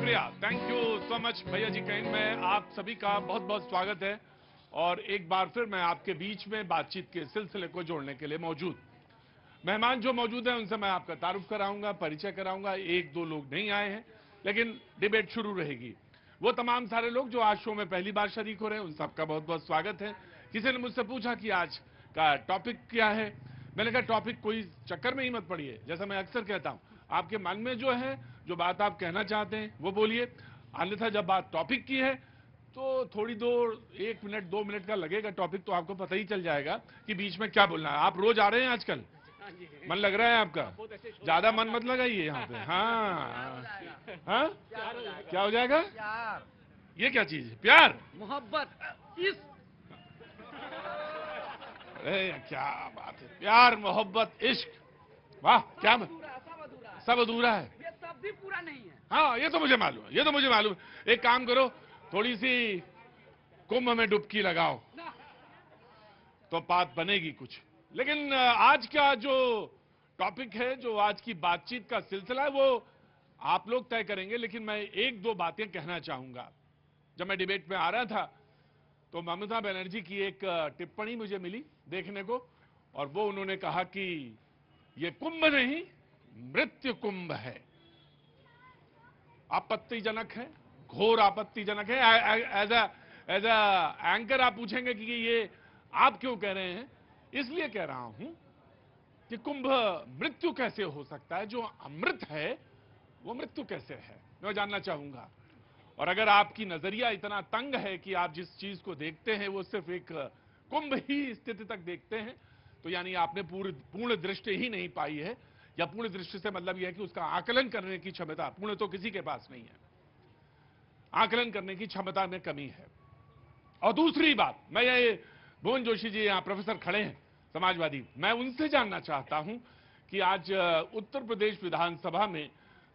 शुक्रिया, thank you so much भैया जी कहीं में आप सभी का बहुत बहुत स्वागत है। और एक बार फिर मैं आपके बीच में बातचीत के सिलसिले को जोड़ने के लिए मौजूद। मेहमान जो मौजूद हैं उनसे मैं आपका तारुफ कराऊंगा, परिचय कराऊंगा। एक दो लोग नहीं आए हैं, लेकिन डिबेट शुरू रहेगी। वो तमाम सारे लोग जो आज शो में पहली बार शरीक हो रहे हैं, उन सबका बहुत बहुत स्वागत है। किसी ने मुझसे पूछा कि आज का टॉपिक क्या है। मैंने कहा टॉपिक कोई चक्कर में ही मत पड़िए, जैसा मैं अक्सर कहता हूं, आपके मन में जो है, जो बात आप कहना चाहते हैं वो बोलिए। अन्यथा जब बात टॉपिक की है तो थोड़ी देर, 1 मिनट 2 मिनट का लगेगा टॉपिक, तो आपको पता ही चल जाएगा कि बीच में क्या बोलना है। आप रोज आ रहे हैं आजकल, मन लग रहा है आपका? ज्यादा मन मत लगाइए यहाँ पे। हाँ हाँ, क्या हो जाएगा? ये क्या चीज है? प्यार, मोहब्बत, इस अरे क्या बात है, प्यार मोहब्बत इश्क, वाह क्या सब अधूरा है। ये सब भी पूरा नहीं है। हाँ ये तो मुझे मालूम है, ये तो मुझे मालूम है। एक काम करो, थोड़ी सी कुंभ में डुबकी लगाओ तो बात बनेगी कुछ। लेकिन आज का जो टॉपिक है, जो आज की बातचीत का सिलसिला है, वो आप लोग तय करेंगे। लेकिन मैं एक दो बातें कहना चाहूंगा। जब मैं डिबेट में आ रहा था तो ममता बनर्जी की एक टिप्पणी मुझे मिली देखने को, और वो उन्होंने कहा कि ये कुंभ नहीं, मृत्यु कुंभ है। आपत्तिजनक है, घोर आपत्तिजनक है। एज अ एंकर आप पूछेंगे कि ये आप क्यों कह रहे हैं। इसलिए कह रहा हूं कि कुंभ मृत्यु कैसे हो सकता है, जो अमृत है वो मृत्यु कैसे है, मैं जानना चाहूंगा। और अगर आपकी नजरिया इतना तंग है कि आप जिस चीज को देखते हैं वो सिर्फ एक कुंभ ही स्थिति तक देखते हैं, तो यानी आपने पूर्ण दृष्टि ही नहीं पाई है। या पूर्ण दृष्टि से मतलब यह है कि उसका आकलन करने की क्षमता, पूर्ण तो किसी के पास नहीं है, आकलन करने की क्षमता में कमी है। और दूसरी बात, मैं ये भुवन जोशी जी यहां प्रोफेसर खड़े हैं समाजवादी, मैं उनसे जानना चाहता हूं कि आज उत्तर प्रदेश विधानसभा में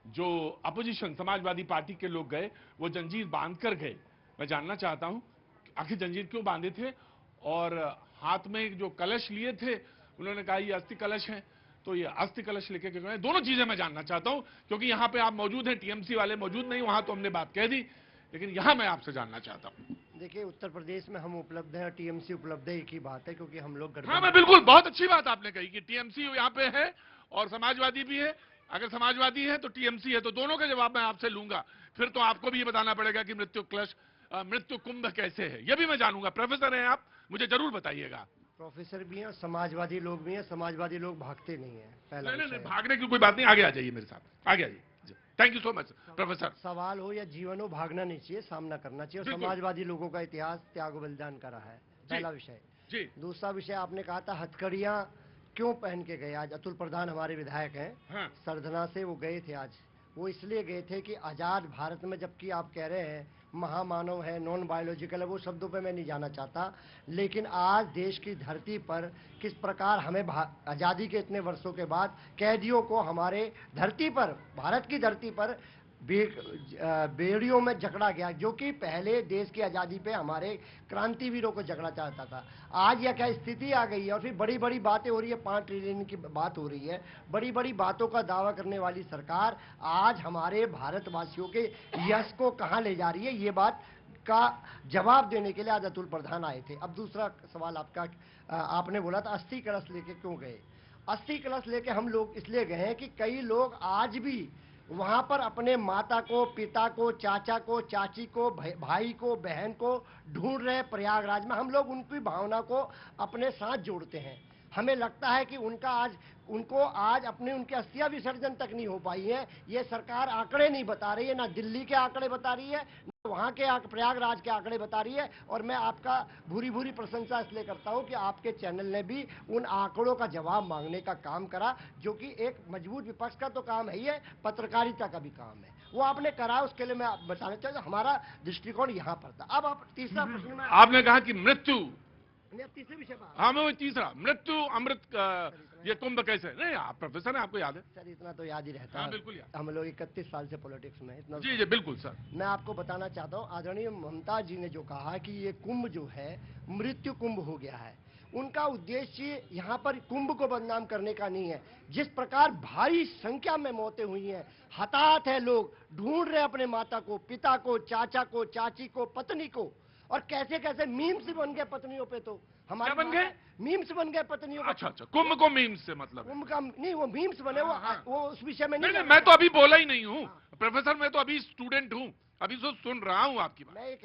जो अपोजिशन समाजवादी पार्टी के लोग गए, वो जंजीर बांध कर गए। मैं जानना चाहता हूं आखिर जंजीर क्यों बांधे थे, और हाथ में जो कलश लिए थे उन्होंने कहा ये अस्थि कलश है, तो ये अस्थि कलश लेके क्यों गए? दोनों चीजें मैं जानना चाहता हूं, क्योंकि यहां पे आप मौजूद हैं, टीएमसी वाले मौजूद नहीं, वहां तो हमने बात कह दी, लेकिन यहां मैं आपसे जानना चाहता हूं। देखिए, उत्तर प्रदेश में हम उपलब्ध हैं और टीएमसी उपलब्ध है, एक ही बात है, क्योंकि हम लोग हाँ मैं बिल्कुल, बहुत अच्छी बात आपने कही कि टीएमसी यहाँ पे है और समाजवादी भी है। अगर समाजवादी है तो टीएमसी है, तो दोनों का जवाब मैं आपसे लूंगा। फिर तो आपको भी ये बताना पड़ेगा कि मृत्यु कुंभ कैसे है, ये भी मैं जानूंगा। प्रोफेसर हैं आप, मुझे जरूर बताइएगा। प्रोफेसर भी हैं और समाजवादी लोग भी हैं। समाजवादी लोग भागते नहीं है, पहला नहीं नहीं विषय है। भागने की कोई बात नहीं, आगे आ जाइए मेरे साथ, आगे आइए। Thank you so much professor. सवाल हो या जीवन हो, भागना नहीं चाहिए, सामना करना चाहिए। और बिल्कुल। समाजवादी लोगों का इतिहास त्याग बलिदान का रहा है, पहला विषय। जी दूसरा विषय, आपने कहा था हथकड़ियां क्यों पहन के गए। आज अतुल प्रधान हमारे विधायक हैं, हाँ। सरधना से वो गए थे। आज वो इसलिए गए थे कि आज़ाद भारत में, जबकि आप कह रहे हैं महामानव है, नॉन बायोलॉजिकल है, वो शब्दों पे मैं नहीं जाना चाहता, लेकिन आज देश की धरती पर किस प्रकार हमें आज़ादी के इतने वर्षों के बाद कैदियों को हमारे धरती पर, भारत की धरती पर बेड़ियों में जकड़ा गया, जो कि पहले देश की आज़ादी पे हमारे क्रांतिवीरों को जकड़ा चाहता था। आज यह क्या स्थिति आ गई है, और फिर बड़ी बड़ी बातें हो रही है, 5 ट्रिलियन की बात हो रही है, बड़ी बड़ी बातों का दावा करने वाली सरकार आज हमारे भारतवासियों के यश को कहां ले जा रही है, ये बात का जवाब देने के लिए आज अतुल प्रधान आए थे। अब दूसरा सवाल आपका, आपने बोला था अस्थि कलश लेके क्यों गए। अस्थि कलश लेके हम लोग इसलिए गए हैं कि कई लोग आज भी वहां पर अपने माता को, पिता को, चाचा को, चाची को, भाई को, बहन को ढूंढ रहे प्रयागराज में। हम लोग उनकी भावना को अपने साथ जोड़ते हैं। हमें लगता है कि उनको आज अपने उनके अस्थियां विसर्जन तक नहीं हो पाई है। ये सरकार आंकड़े नहीं बता रही है, ना दिल्ली के आंकड़े बता रही है, ना वहां के प्रयागराज के आंकड़े बता रही है। और मैं आपका भूरी भूरी प्रशंसा इसलिए करता हूं कि आपके चैनल ने भी उन आंकड़ों का जवाब मांगने का काम करा, जो कि एक मजबूत विपक्ष का तो काम है ही है, पत्रकारिता का भी काम है, वो आपने करा। उसके लिए मैं बताना चाहता हूं, हमारा दृष्टिकोण यहां पर था। अब आप तीसरा प्रश्न में, आपने कहा कि मृत्यु, तीसरे विषय पर, हाँ मैं तीसरा, मृत्यु अमृत ये कुंभ कैसे? नहीं आप प्रोफेसर हैं, आपको याद है? सर इतना तो याद ही रहता है। हाँ बिल्कुल याद। हम लोग 31 साल से पॉलिटिक्स में, इतना जी जी बिल्कुल सर। मैं आपको बताना चाहता हूँ, आदरणीय ममता जी ने जो कहा कि ये कुंभ जो है मृत्यु कुंभ हो गया है, उनका उद्देश्य यहाँ पर कुंभ को बदनाम करने का नहीं है। जिस प्रकार भारी संख्या में मौतें हुई हैं, हताहत है, लोग ढूंढ रहे हैं अपने माता को, पिता को, चाचा को, चाची को, पत्नी को, और कैसे कैसे मीम्स बन गए पत्नियों पे। तो हमारे क्या बन गए? मीम्स बन गए पत्नियों पे। अच्छा अच्छा, कुंभ को मीम्स से मतलब है? कुंभ का नहीं, वो मीम्स बने, वो उस विषय में नहीं नहीं। नहीं, मैं तो अभी बोला ही नहीं हूँ प्रोफेसर, मैं तो अभी स्टूडेंट हूँ, अभी तो सुन रहा हूँ आपकी बात। मैं ये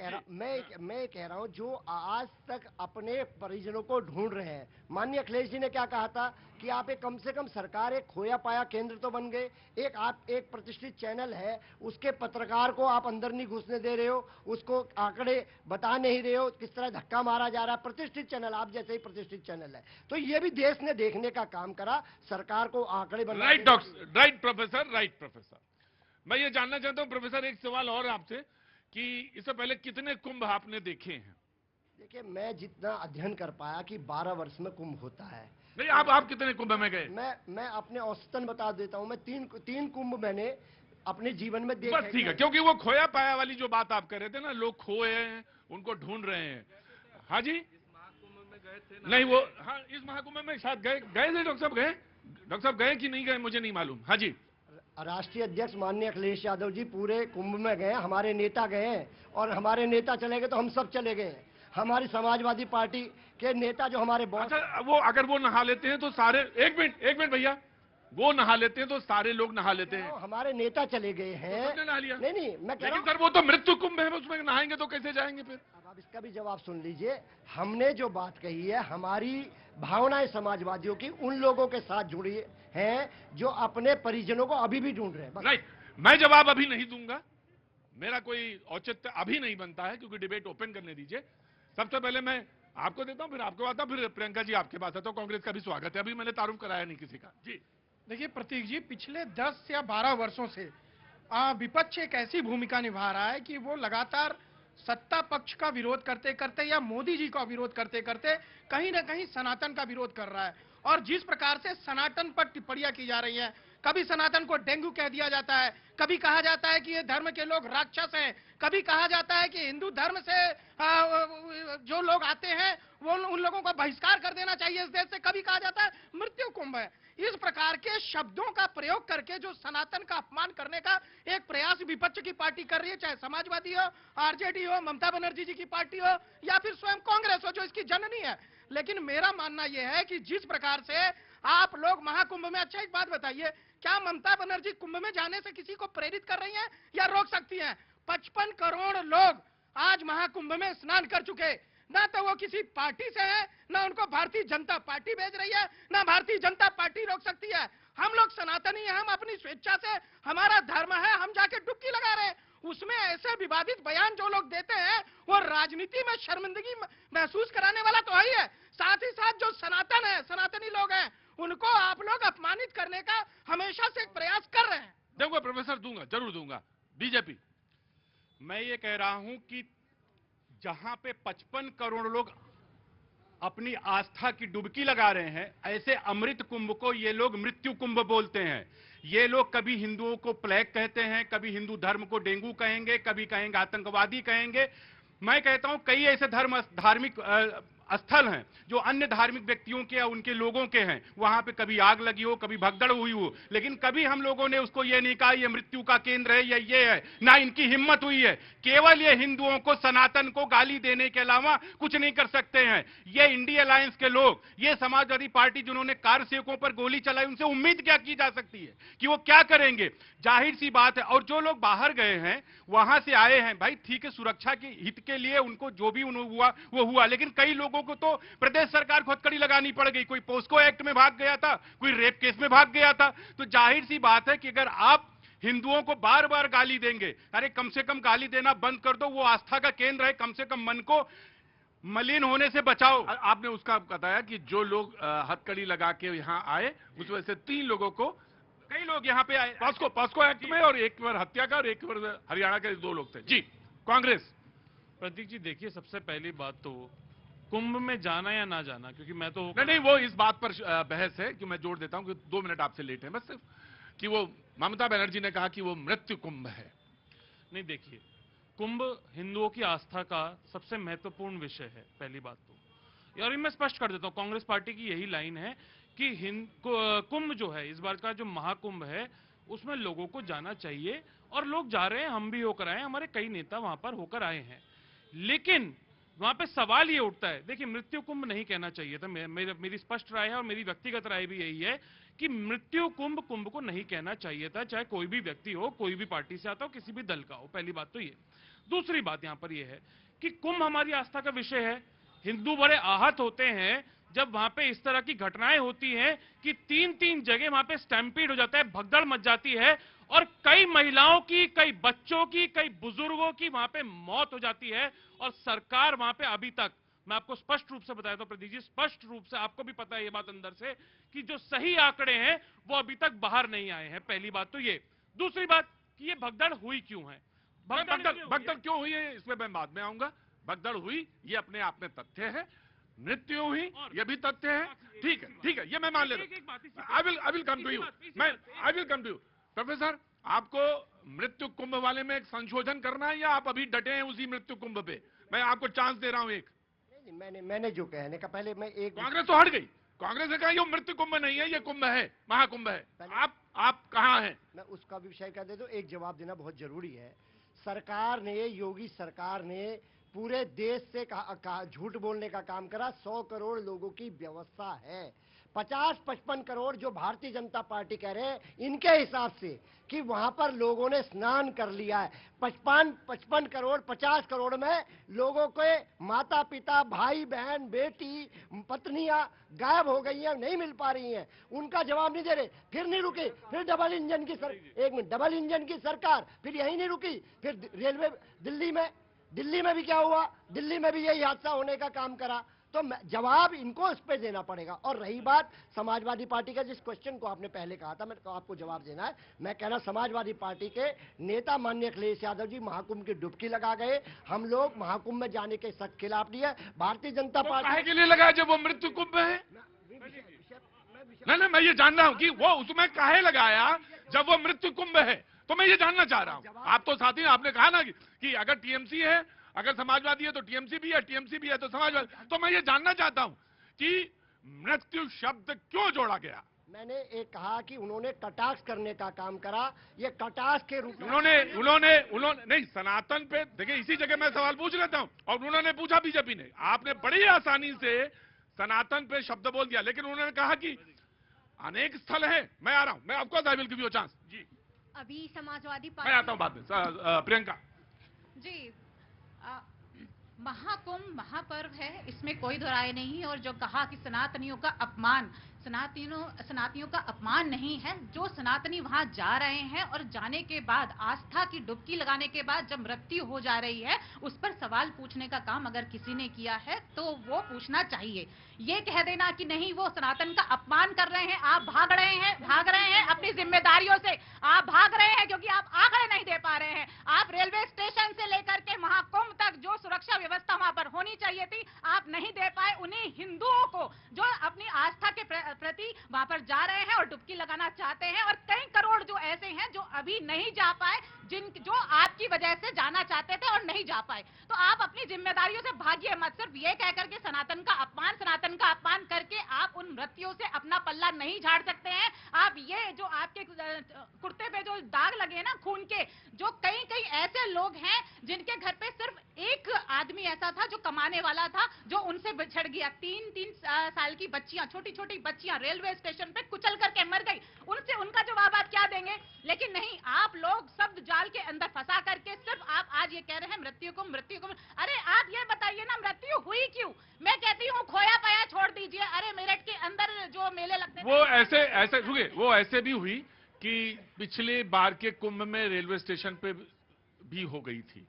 कह रहा हूँ जो आज तक अपने परिजनों को ढूंढ रहे हैं। माननीय अखिलेश जी ने क्या कहा था कि आप एक कम से कम सरकार एक खोया पाया केंद्र तो बन गए, आप एक प्रतिष्ठित चैनल है, उसके पत्रकार को आप अंदर नहीं घुसने दे रहे हो, उसको आंकड़े बता नहीं रहे हो, किस तरह धक्का मारा जा रहा है। प्रतिष्ठित चैनल, आप जैसे ही प्रतिष्ठित चैनल है, तो ये भी देश ने देखने का काम करा, सरकार को आंकड़े बना। राइट प्रोफेसर, मैं ये जानना चाहता हूँ प्रोफेसर, एक सवाल और आपसे कि इससे पहले कितने कुंभ आपने देखे हैं? देखिए, मैं जितना अध्ययन कर पाया कि 12 वर्ष में कुंभ होता है। नहीं, आप कितने कुंभ में गए? मैं अपने औसतन बता देता हूं, मैं तीन कुंभ मैंने अपने जीवन में देखे। बस ठीक है, क्योंकि वो खोया पाया वाली जो बात आप कर रहे थे ना, लोग खोए हैं, उनको ढूंढ रहे हैं। हाँ जी, महाकुंभ में गए थे ना? नहीं वो, हाँ इस महाकुंभ में शायद गए थे डॉक्टर साहब गए कि नहीं गए मुझे नहीं मालूम। हाँ जी, राष्ट्रीय अध्यक्ष माननीय अखिलेश यादव जी पूरे कुंभ में गए, हमारे नेता गए हैं, और हमारे नेता चले गए तो हम सब चले गए। हमारी समाजवादी पार्टी के नेता जो हमारे बॉस, अच्छा वो अगर वो नहा लेते हैं तो सारे, एक मिनट भैया, वो नहा लेते हैं तो सारे लोग नहा लेते हैं। हमारे नेता चले गए हैं। सबने नहा लिया? नहीं, मैं कह रहा हूं, सर वो तो मृत्यु कुंभ है, उसमें नहाएंगे तो कैसे जाएंगे फिर? अब आप इसका भी जवाब सुन लीजिए। हमने जो बात कही है, हमारी भावनाएं समाजवादियों की उन लोगों के साथ जुड़ी हैं जो अपने परिजनों को अभी भी ढूंढ रहे हैं। राइट, मैं जवाब अभी नहीं दूंगा, मेरा कोई औचित्य अभी नहीं बनता है, क्योंकि डिबेट ओपन करने दीजिए। सबसे पहले मैं आपको देता हूं, फिर आपको आता हूं, फिर प्रियंका जी आपके पास आता हूं। कांग्रेस का भी स्वागत है, अभी मैंने तारुफ कराया नहीं किसी का। जी देखिए प्रतीक जी, पिछले 10 या 12 वर्षों से विपक्ष एक ऐसी भूमिका निभा रहा है कि वो लगातार सत्ता पक्ष का विरोध करते करते या मोदी जी का विरोध करते करते कहीं ना कहीं सनातन का विरोध कर रहा है। और जिस प्रकार से सनातन पर टिप्पणियां की जा रही हैं, कभी सनातन को डेंगू कह दिया जाता है, कभी कहा जाता है कि ये धर्म के लोग राक्षस हैं, कभी कहा जाता है कि हिंदू धर्म से जो लोग आते हैं वो उन लोगों का बहिष्कार कर देना चाहिए इस देश से, कभी कहा जाता है मृत्यु कुंभ है। इस प्रकार के शब्दों का प्रयोग करके जो सनातन का अपमान करने का एक प्रयास विपक्ष की पार्टी कर रही है, चाहे समाजवादी हो, आरजेडी हो, ममता बनर्जी जी की पार्टी हो, या फिर स्वयं कांग्रेस हो जो इसकी जननी है। लेकिन मेरा मानना यह है कि जिस प्रकार से आप लोग महाकुंभ में, अच्छा एक बात बताइए, क्या ममता बनर्जी कुंभ में जाने से किसी को प्रेरित कर रही हैं या रोक सकती हैं? 55 करोड़ लोग आज महाकुंभ में स्नान कर चुके, ना तो वो किसी पार्टी से है, ना उनको भारतीय जनता पार्टी भेज रही है, ना भारतीय जनता पार्टी रोक सकती है। हम लोग सनातनी हैं, हम अपनी स्वेच्छा से, हमारा धर्म है, हम जाके डुबकी लगा रहे हैं। उसमें ऐसे विवादित बयान जो लोग देते हैं वो राजनीति में शर्मिंदगी महसूस कराने वाला तो है ही है, साथ ही साथ जो सनातन है, सनातनी लोग हैं, उनको आप लोग अपमानित करने का हमेशा से एक प्रयास कर रहे हैं। दूंगा प्रोफेसर, दूंगा, जरूर दूंगा। बीजेपी, मैं ये कह रहा हूं कि जहां पे 55 करोड़ लोग अपनी आस्था की डुबकी लगा रहे हैं, ऐसे अमृत कुंभ को ये लोग मृत्यु कुंभ बोलते हैं। ये लोग कभी हिंदुओं को प्लेग कहते हैं, कभी हिंदू धर्म को डेंगू कहेंगे, कभी कहेंगे आतंकवादी कहेंगे। मैं कहता हूं कई ऐसे धार्मिक स्थल हैं जो अन्य धार्मिक व्यक्तियों के या उनके लोगों के हैं, वहां पे कभी आग लगी हो, कभी भगदड़ हुई हो, लेकिन कभी हम लोगों ने उसको ये नहीं कहा ये मृत्यु का केंद्र है या ये है, ना इनकी हिम्मत हुई है। केवल ये हिंदुओं को, सनातन को गाली देने के अलावा कुछ नहीं कर सकते हैं। ये इंडिया अलायंस के लोग, ये समाजवादी पार्टी जिन्होंने कार सेवकों पर गोली चलाई, उनसे उम्मीद क्या की जा सकती है कि वो क्या करेंगे? जाहिर सी बात है। और जो लोग बाहर गए हैं, वहां से आए हैं, भाई ठीक है, सुरक्षा के हित के लिए उनको जो भी हुआ वो हुआ, लेकिन कई लोगों को तो प्रदेश सरकार को हथकड़ी लगानी पड़ गई। कोई पोस्को एक्ट में भाग गया था, कोई रेप केस में भाग गया था। तो जाहिर सी बात है कि अगर आप हिंदुओं को बार बार गाली देंगे, अरे कम से कम गाली देना बंद कर दो, वो आस्था का केंद्र है, कम से कम मन को मलिन होने से बचाओ। आपने उसका बताया कि जो लोग हथकड़ी लगा के यहां आए, उस वजह से 3 लोगों को, कई लोग यहां पे आए पॉस्को एक्ट में, और एक बार हत्या का और एक बार हरियाणा के 2 लोग थे। जी कांग्रेस। प्रतीक जी देखिए, सबसे पहली बात तो कुंभ में जाना या ना जाना, क्योंकि मैं तो नहीं, वो इस बात पर बहस है कि मैं जोड़ देता हूं कि 2 मिनट आपसे लेट है बस, कि वो ममता बनर्जी ने कहा कि वो मृत्यु कुंभ है। नहीं, देखिए कुंभ हिंदुओं की आस्था का सबसे महत्वपूर्ण विषय है, पहली बात तो। और ये मैं स्पष्ट कर देता हूं, कांग्रेस पार्टी की यही लाइन है कि कुंभ जो है, इस बार का जो महाकुंभ है, उसमें लोगों को जाना चाहिए और लोग जा रहे हैं, हम भी होकर आए, हमारे कई नेता वहां पर होकर आए हैं। लेकिन वहां पे सवाल ये उठता है, देखिए मृत्यु कुंभ नहीं कहना चाहिए था, मेरी स्पष्ट राय है और मेरी व्यक्तिगत राय भी यही है कि मृत्यु कुंभ को नहीं कहना चाहिए था, चाहे कोई भी व्यक्ति हो, कोई भी पार्टी से आता हो, किसी भी दल का हो। पहली बात तो ये। दूसरी बात यहां पर यह है कि कुंभ हमारी आस्था का विषय है। हिंदू बड़े आहत होते हैं जब वहां पे इस तरह की घटनाएं होती हैं कि 3-3 जगह वहां पे स्टैम्पीड हो जाता है, भगदड़ मच जाती है और कई महिलाओं की, कई बच्चों की, कई बुजुर्गों की वहां पे मौत हो जाती है। और सरकार वहां पे अभी तक, मैं आपको स्पष्ट रूप से बताया तो प्रदीप जी, स्पष्ट रूप से आपको भी पता है ये बात अंदर से, कि जो सही आंकड़े हैं वो अभी तक बाहर नहीं आए हैं। पहली बात तो ये। दूसरी बात कि ये भगदड़ हुई क्यों है, भगदड़ क्यों हुई है इसमें मैं बाद में आऊंगा। भगदड़ हुई ये अपने आप में तथ्य है, मृत्यु हुई ये भी तथ्य है। ठीक है, ये मैं मान लेता हूं। I will come to you, I will come to you. Professor, आपको मृत्यु कुंभ वाले में एक संशोधन करना है या आप अभी डटे हैं उसी मृत्यु कुंभ पे? मैं आपको चांस दे रहा हूं एक। नहीं, मैंने जो कहने का पहले मैं एक, कांग्रेस तो हट गई, कांग्रेस ने कहा ये मृत्यु कुंभ नहीं है, ये कुंभ है, महाकुंभ है। आप कहां हैं? मैं उसका भी विषय कर दे दो। एक जवाब देना बहुत जरूरी है। सरकार ने, योगी सरकार ने पूरे देश से झूठ बोलने का काम करा। 100 करोड़ लोगों की व्यवस्था है। 50-55 करोड़ जो भारतीय जनता पार्टी कह रहे हैं, इनके हिसाब से कि वहां पर लोगों ने स्नान कर लिया है। 55 करोड़, 50 करोड़ में लोगों के माता पिता, भाई बहन, बेटी, पत्नियां गायब हो गई हैं, नहीं मिल पा रही हैं। उनका जवाब नहीं दे रहे। फिर नहीं रुके, फिर डबल इंजन की डबल इंजन की सरकार, फिर यही नहीं रुकी, फिर रेलवे दिल्ली में भी क्या हुआ, दिल्ली में भी यही हादसा होने का काम करा। तो जवाब इनको इस पे देना पड़ेगा। और रही बात समाजवादी पार्टी का, जिस क्वेश्चन को आपने पहले कहा था, मैं आपको जवाब देना है। मैं कहना, समाजवादी पार्टी के नेता माननीय अखिलेश यादव जी महाकुंभ की डुबकी लगा गए। हम लोग महाकुंभ में जाने के सख्त खिलाफ नहीं है। भारतीय जनता पार्टी के लिए लगाया जब वो मृत्यु कुंभ है। नहीं, मैं ये जान रहा हूं कि वो उसमें काहे लगाया जब वो मृत्यु कुंभ है, तो मैं ये जानना चाह रहा हूं। आप तो साथी, आपने कहा ना कि अगर टीएमसी है, अगर समाजवादी है तो टीएमसी भी है, टीएमसी भी है तो समाजवादी। तो मैं ये जानना चाहता हूं कि मृत्यु शब्द क्यों जोड़ा गया? मैंने एक कहा कि उन्होंने कटाक्ष करने का काम करा। ये कटाक्ष के रूप में उन्होंने नहीं, सनातन पे देखिए, इसी जगह मैं सवाल पूछ लेता हूं और उन्होंने पूछा बीजेपी ने। आपने बड़ी आसानी से सनातन पे शब्द बोल दिया, लेकिन उन्होंने कहा कि अनेक स्थल है। मैं आ रहा हूं, मैं आपको I will give you chance जी। अभी समाजवादी पार्टी, मैं आता हूं बाद में। प्रियंका जी। महाकुंभ महापर्व है, इसमें कोई दो राय नहीं। और जो कहा कि सनातनियों का अपमान, सनातनियों का अपमान नहीं है। जो सनातनी वहां जा रहे हैं और जाने के बाद, आस्था की डुबकी लगाने के बाद जब मृत्यु हो जा रही है, उस पर सवाल पूछने का काम अगर किसी ने किया है तो वो पूछना चाहिए। ये कह देना कि नहीं वो सनातन का अपमान कर रहे हैं, आप भाग रहे हैं अपनी जिम्मेदारियों से। आप भाग रहे हैं क्योंकि आप आंकड़े नहीं दे पा रहे हैं। आप रेलवे स्टेशन से लेकर के महाकुंभ तक जो सुरक्षा व्यवस्था वहां पर होनी चाहिए थी, आप नहीं दे पाए। उन्हीं हिंदुओं को जो अपनी आस्था के प्रति वहां पर जा रहे हैं और डुबकी लगाना चाहते हैं, और कई करोड़ जो ऐसे हैं जो अभी नहीं जा पाए, जो आपकी वजह से जाना चाहते थे और नहीं जा पाए। तो आप अपनी जिम्मेदारियों से भागिए मत। सिर्फ ये कह करके सनातन का अपमान करके आप उन मृत्युओं से अपना पल्ला नहीं झाड़ सकते हैं। आप ये जो आपके कुर्ते पे जो दाग लगे ना खून के, जो कई ऐसे लोग हैं जिनके घर पे सिर्फ एक आदमी ऐसा था जो कमाने वाला था, जो उनसे बिछड़ गया। 3 साल की बच्चियां, छोटी बच्चियां रेलवे स्टेशन पे कुचल करके मर गई। उनसे उनका जवाब आप क्या देंगे? लेकिन नहीं, आप लोग शब्द जाल के अंदर फंसा करके सिर्फ आप आज ये कह रहे हैं मृत्यु को। अरे आप ये बताइए ना, मृत्यु हुई क्यों? मैं कहती हूँ खोया पाया छोड़ दीजिए। अरे मेरठ के अंदर जो मेले लगते वो ऐसे रुकिए, वो ऐसे भी हुई कि पिछले बार के कुंभ में रेलवे स्टेशन पे भी हो गई थी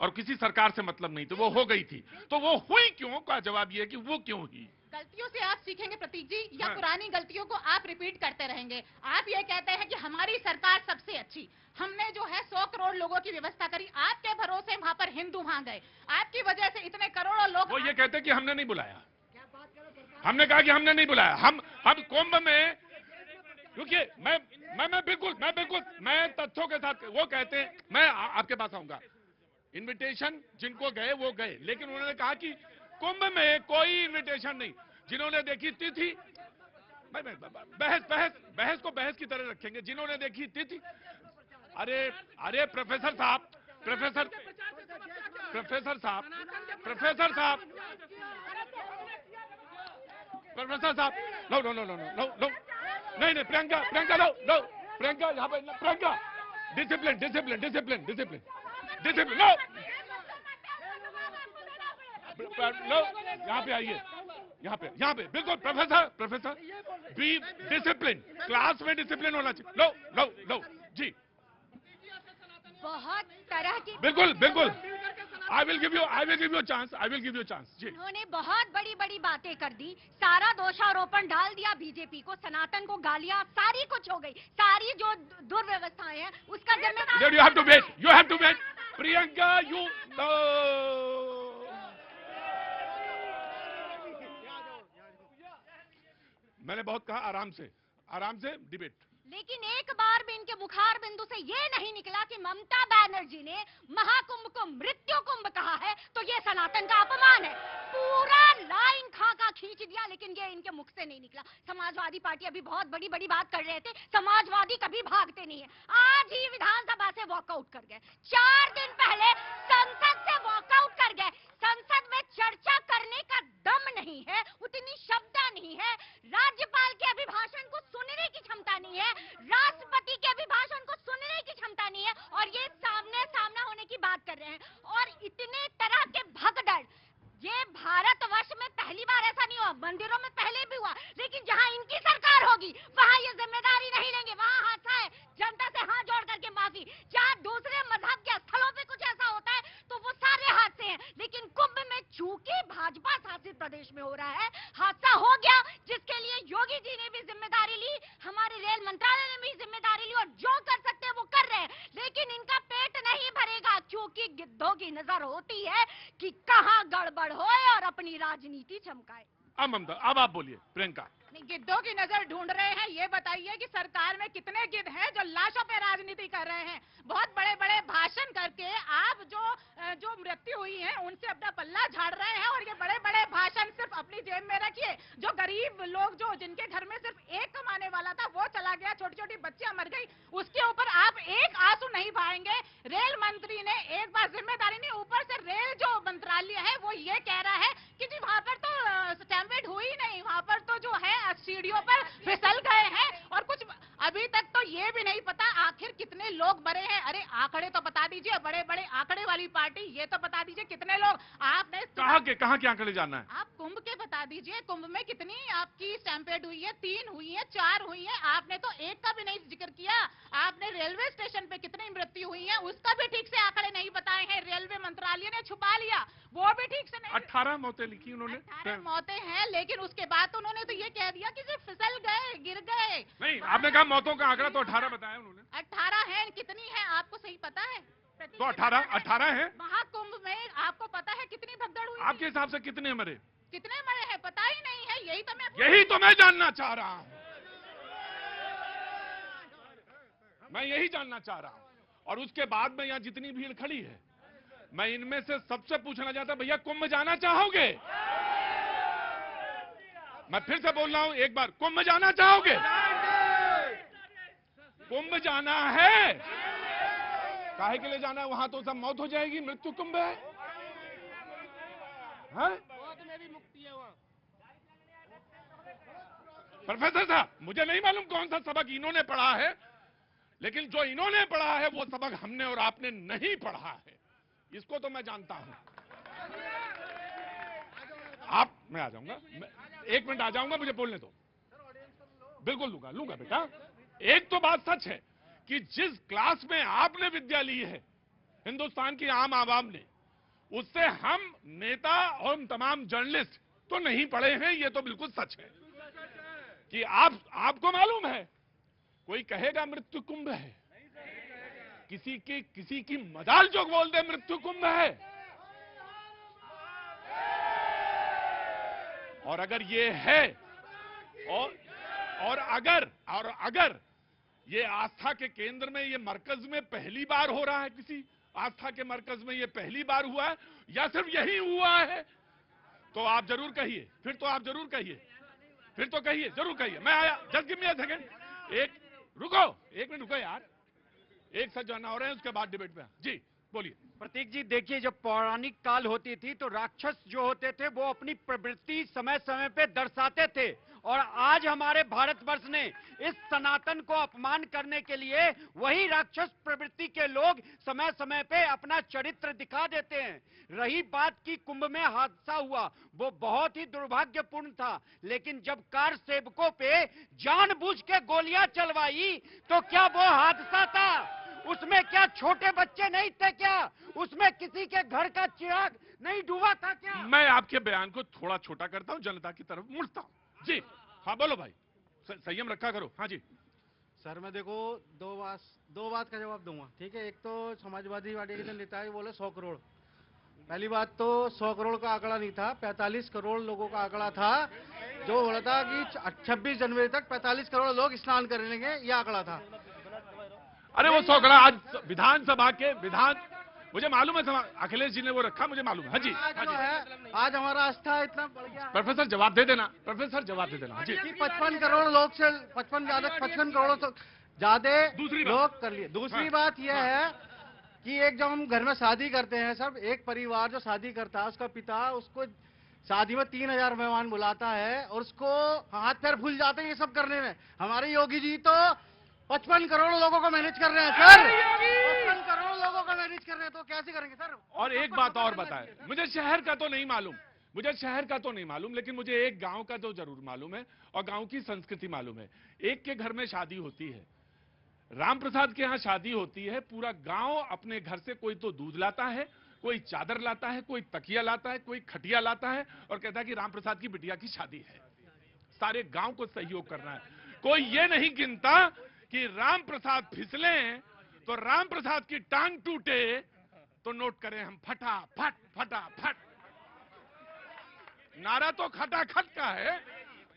और किसी सरकार से मतलब नहीं, तो वो हो गई थी। तो वो हुई क्यों का जवाब ये है कि वो क्यों हुई। गलतियों से आप सीखेंगे प्रतीक जी, या पुरानी गलतियों को आप रिपीट करते रहेंगे? आप ये कहते हैं कि हमारी सरकार सबसे अच्छी, हमने जो है 100 करोड़ लोगों की व्यवस्था करी। आपके भरोसे वहां पर हिंदू वहां गए, आपकी वजह से इतने करोड़ों लोग। वो ये कहते हैं कि हमने नहीं बुलाया। हमने कहा कि हमने नहीं बुलाया। हम कुंभ में, क्योंकि मैं बिल्कुल मैं तथ्यों के साथ, वो कहते हैं, मैं आपके पास आऊंगा। इनविटेशन जिनको गए वो गए, लेकिन उन्होंने कहा कि कुंभ में कोई इनविटेशन नहीं। जिन्होंने देखी तिथि, बहस को बहस की तरह रखेंगे। जिन्होंने देखी तिथि, अरे प्रोफेसर साहब, प्रोफेसर साहब, नो, नहीं, प्रियंका, नो, प्रियंका, यहाँ पे प्रियंका, डिसिप्लिन, नो, यहाँ पे आइए, यहाँ पे बिल्कुल प्रोफेसर बी डिसिप्लिन, क्लास में डिसिप्लिन होना चाहिए। लो जी, बहुत तरह की, बिल्कुल I will give you chance जी। उन्होंने बहुत बड़ी बातें कर दी, सारा दोषारोपण डाल दिया बीजेपी को, सनातन को गालियां, सारी कुछ हो गई, सारी जो दुर्व्यवस्थाएं हैं उसका जिम्मेदार। You have to wait Priyanka, मैंने बहुत कहा आराम से डिबेट। लेकिन एक बार भी इनके बुखार बिंदु से ये नहीं निकला कि ममता बनर्जी ने महाकुंभ को मृत्यु कुंभ कहा है, तो ये सनातन का अपमान है। पूरा लाइन खाका खींच दिया, लेकिन ये इनके मुख से नहीं निकला। समाजवादी पार्टी अभी बहुत बड़ी बात कर रहे थे, समाजवादी कभी भागते नहीं है। आज ही विधानसभा से वॉकआउट कर गए, 4 दिन पहले संसद से वॉकआउट कर गए। संसद में चर्चा करने का दम नहीं है, उतनी क्षमता नहीं है, राज्यपाल के अभिभाषण को सुनने की क्षमता नहीं है, राष्ट्रपति के अभिभाषण को सुनने की क्षमता नहीं है, और ये सामना होने की बात कर रहे हैं। और इतने तरह के भगदड़, ये भारतवर्ष में पहली बार ऐसा नहीं हुआ, मंदिरों में पहले भी हुआ, लेकिन जहां इनकी सरकार होगी वहां ये जिम्मेदारी नहीं लेंगे, वहां हादसा है, जनता से हाथ जोड़ करके माफी। जहां दूसरे मजहब के स्थलों पे कुछ ऐसा होता है तो वो सारे हादसे हैं, लेकिन कुंभ में चूंकि भाजपा शासित प्रदेश में हो रहा है, हादसा हो गया, जिसके लिए योगी जी ने भी जिम्मेदारी ली, हमारे रेल मंत्रालय ने भी जिम्मेदारी ली, और जो कर सकते हैं वो कर रहे हैं। लेकिन इनका पेट नहीं भरेगा, क्योंकि गिद्धों की नजर होती है कि कहां गड़बड़ होए और अपनी राजनीति चमकाए। अब ममता, अब आप बोलिए प्रियंका। गिद्धों की नजर ढूंढ रहे हैं, ये बताइए कि सरकार में कितने गिद्ध हैं जो लाशों पे राजनीति कर रहे हैं। बहुत बड़े भाषण करके आप जो मृत्यु हुई है उनसे अपना पल्ला झाड़ रहे हैं, और ये बड़े भाषण सिर्फ अपनी जेब में रखिए। जो गरीब लोग, जो जिनके घर में सिर्फ एक कमाने वाला था वो चला गया, छोटी बच्चियां मर गई, उसके ऊपर आप एक आंसू नहीं बहाएंगे। रेल मंत्री ने एक बार जिम्मेदारी नहीं, ऊपर से रेल जो मंत्रालय है वो ये कह रहा है कि जी वहां पर तो स्टैम्पेड हुई नहीं, वहां पर तो जो है सीढ़ियों पर फिसल गए हैं, और कुछ अभी तक तो ये भी नहीं पता आखिर कितने लोग मरे हैं। अरे आंकड़े तो बता दीजिए, बड़े आंकड़े वाली पार्टी, ये तो बता दीजिए कितने लोग आपने कहाँ के आंकड़े जानना है? आप कुंभ के बता दीजिए, कुंभ में कितनी आपकी स्टैम्पेड हुई है, 3 हुई है, 4 हुई है, आपने तो एक का भी नहीं जिक्र किया। आपने रेलवे स्टेशन पे कितनी मृत्यु हुई है उसका भी ठीक से आंकड़े नहीं बताए हैं, रेलवे मंत्रालय ने छुपा लिया, वो भी ठीक से नहीं। 18 मौतें लिखी उन्होंने, 18 मौतें हैं, लेकिन उसके बाद उन्होंने तो ये कह दिया कि सिर्फ फिसल गए, गिर गए। नहीं, आपने कहा मौतों का आंकड़ा तो 18 बताया उन्होंने। 18 है, कितनी है आपको सही पता है? तो 18 है। महाकुंभ में आपको पता है कितनी भगदड़ हुई? आपके हिसाब से कितने मरे? कितने मरे हैं पता ही नहीं है, यही तो मैं जानना चाह रहा हूं, मैं यही जानना चाह रहा हूं। और उसके बाद में यहाँ जितनी भीड़ खड़ी है, मैं इनमें से सबसे पूछना चाहता, भैया कुंभ जाना चाहोगे? मैं फिर से बोल रहा हूं एक बार, कुंभ जाना चाहोगे? कुंभ जाना है, काहे के लिए जाना है? वहां तो सब मौत हो जाएगी, मृत्यु कुंभ है, मौत में भी मुक्ति है वहां। प्रोफेसर साहब, मुझे नहीं मालूम कौन सा सबक इन्होंने पढ़ा है, लेकिन जो इन्होंने पढ़ा है वो सबक हमने और आपने नहीं पढ़ा है, इसको तो मैं जानता हूं। मैं आ जाऊंगा, 1 मिनट आ जाऊंगा, मुझे बोलने दो। बिल्कुल लूंगा बेटा। एक तो बात सच है कि जिस क्लास में आपने विद्या ली है हिंदुस्तान की आम आवाम ने, उससे हम नेता और तमाम जर्नलिस्ट तो नहीं पढ़े हैं, ये तो बिल्कुल सच है कि आपको मालूम है, कोई कहेगा मृत्यु कुंभ है, किसी की मजाल जो बोल दे मृत्यु कुंभ है। और अगर ये है और अगर ये आस्था के केंद्र में, ये मरकज में पहली बार हो रहा है, किसी आस्था के मरकज में ये पहली बार हुआ है या सिर्फ यही हुआ है, तो आप जरूर कहिए, फिर तो आप जरूर कहिए, फिर तो कहिए, जरूर कहिए। मैं आया, just give me a second, एक रुको, 1 मिनट रुको यार, एक साथ जाना हो रहे हैं, उसके बाद डिबेट में। जी बोलिए। प्रतीक जी, देखिए, जब पौराणिक काल होती थी तो राक्षस जो होते थे वो अपनी प्रवृत्ति समय समय पे दर्शाते थे, और आज हमारे भारतवर्ष ने इस सनातन को अपमान करने के लिए वही राक्षस प्रवृत्ति के लोग समय समय पे अपना चरित्र दिखा देते हैं। रही बात की कुंभ में हादसा हुआ, वो बहुत ही दुर्भाग्यपूर्ण था, लेकिन जब कार सेवकों पे जानबूझ के गोलियां चलवाई तो क्या वो हादसा था? उसमें क्या छोटे बच्चे नहीं थे क्या? उसमें किसी के घर का चिराग नहीं डूबा था क्या? मैं आपके बयान को थोड़ा छोटा करता हूं, जनता की तरफ मुड़ता हूं। जी हाँ बोलो भाई, संयम रखा करो। हाँ जी सर, मैं देखो दो बात का जवाब दूंगा, ठीक है। एक तो समाजवादी पार्टी के नेता है, बोले 100 करोड़। पहली बात तो 100 करोड़ का आंकड़ा नहीं था, 45 करोड़ लोगों का आंकड़ा था, जो बोला था कि 26 जनवरी तक 45 करोड़ लोग स्नान करेंगे, ये आंकड़ा था। अरे वो 100 करोड़ आज विधानसभा के मुझे मालूम है, अखिलेश जी ने वो रखा, मुझे मालूम है। हाँ जी, आज जो है, आज हमारा आस्था इतना बढ़ गया। प्रोफेसर जवाब दे देना, प्रोफेसर जवाब दे देना। हाँ जी, 55 करोड़ लोग से 55 करोड़ से ज्यादा दूसरी लोग कर लिए। दूसरी बात यह है कि एक जब हम घर में शादी करते हैं, सब एक परिवार जो शादी करता है, उसका पिता उसको शादी में 3000 मेहमान बुलाता है और उसको हाथ पैर फूल जाते हैं ये सब करने में। हमारे योगी जी तो 55 करोड़ लोगों को मैनेज कर रहे हैं सर, 55 करोड़ लोगों को मैनेज कर रहे हैं, तो कैसे करेंगे सर? और एक बात और बताएं, मुझे शहर का तो नहीं मालूम, लेकिन मुझे एक गांव का तो जरूर मालूम है, और गांव की संस्कृति मालूम है। एक के घर में शादी होती है, राम प्रसाद के यहाँ शादी होती है, पूरा गांव अपने घर से कोई तो दूध लाता है, कोई चादर लाता है, कोई तकिया लाता है, कोई खटिया लाता है, और कहता है कि राम प्रसाद की बिटिया की शादी है। सारे गांव को सहयोग करना है। कोई ये नहीं गिनता कि राम प्रसाद फिसले तो राम प्रसाद की टांग टूटे तो नोट करें हम फटाफट फटाफट। नारा तो खटाखट का है।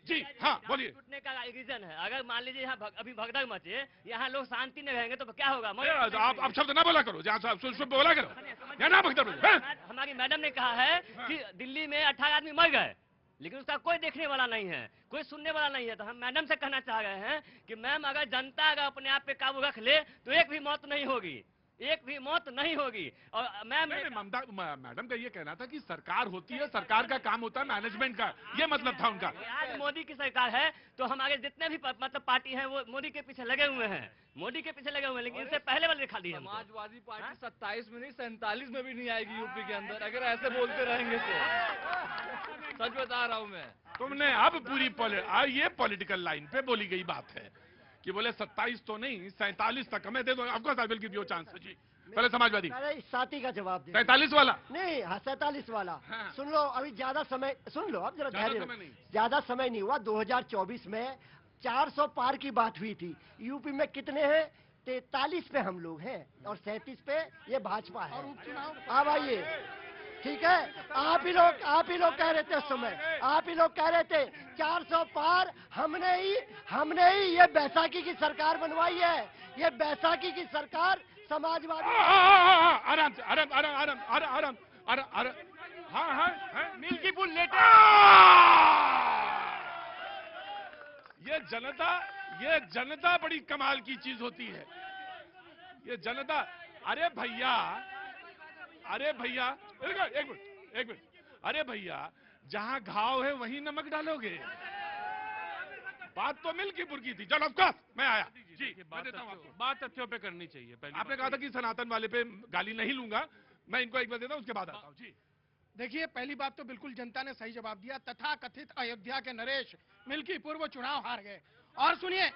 जी हाँ बोलिए। टूटने का रीजन है, अगर मान लीजिए यहाँ अभी भगदड़ मचे, यहाँ लोग शांति में रहेंगे तो क्या होगा? आप शब्द ना बोला करो, जहाँ बोला करो, या ना भगदड़। हमारी मैडम ने कहा है कि दिल्ली में 18 आदमी मर गए, लेकिन उसका कोई देखने वाला नहीं है, कोई सुनने वाला नहीं है। तो हम मैडम से कहना चाह रहे हैं कि मैम, अगर जनता अगर अपने आप पे काबू रख ले तो एक भी मौत नहीं होगी, एक भी मौत नहीं होगी। और मैडम का ये कहना था कि सरकार होती है, सरकार का काम होता है मैनेजमेंट का, ये मतलब था उनका। आज मोदी की सरकार है तो हमारे जितने भी मतलब पार्टी हैं वो मोदी के पीछे लगे हुए हैं, मोदी के पीछे लगे हुए हैं, लेकिन इससे पहले वाले दिखा दी। समाजवादी पार्टी 27 में नहीं 47 में भी नहीं आएगी यूपी के अंदर, अगर ऐसे बोलते रहेंगे तो। सच बता रहा हूँ मैं। तुमने अब पूरी ये पॉलिटिकल लाइन पे बोली गई बात है कि बोले 27 तो नहीं 47 तक हमें दे दो। आपको I will give you chance. जी पहले समाजवादी साथी का जवाब दे। 47 वाला नहीं, हाँ 47 वाला। हाँ। सुन लो, अभी ज्यादा समय सुन लो, अब जरा ज्यादा समय नहीं हुआ। 2024 में 400 पार की बात हुई थी। यूपी में कितने हैं? 43 पे हम लोग हैं और 37 पे ये भाजपा है। अब आइए, ठीक है, आप ही लोग कह रहे थे उस समय, आप ही लोग कह रहे थे 400 पार हमने ही ये बैसाखी की सरकार बनवाई है। ये बैसाखी की सरकार समाजवादी। आराम से, आराम। हाँ मिल्की पुल लेटे। ये जनता बड़ी कमाल की चीज होती है। ये जनता, अरे भैया एक मिनट, अरे भैया, जहां घाव है वहीं नमक डालोगे। बात तो मिल्कीपुर की थी। चलो ऑफकोर्स मैं आया। जी बात तथ्यों पे करनी चाहिए। पहले आपने कहा था कि सनातन वाले पे गाली नहीं लूंगा, मैं इनको एक बार देता हूं, उसके बाद आता हूं। जी देखिए, पहली बात तो बिल्कुल जनता ने सही जवाब दिया। तथा कथित अयोध्या के नरेश मिल्कीपुर वो चुनाव हार गए। और सुनिए,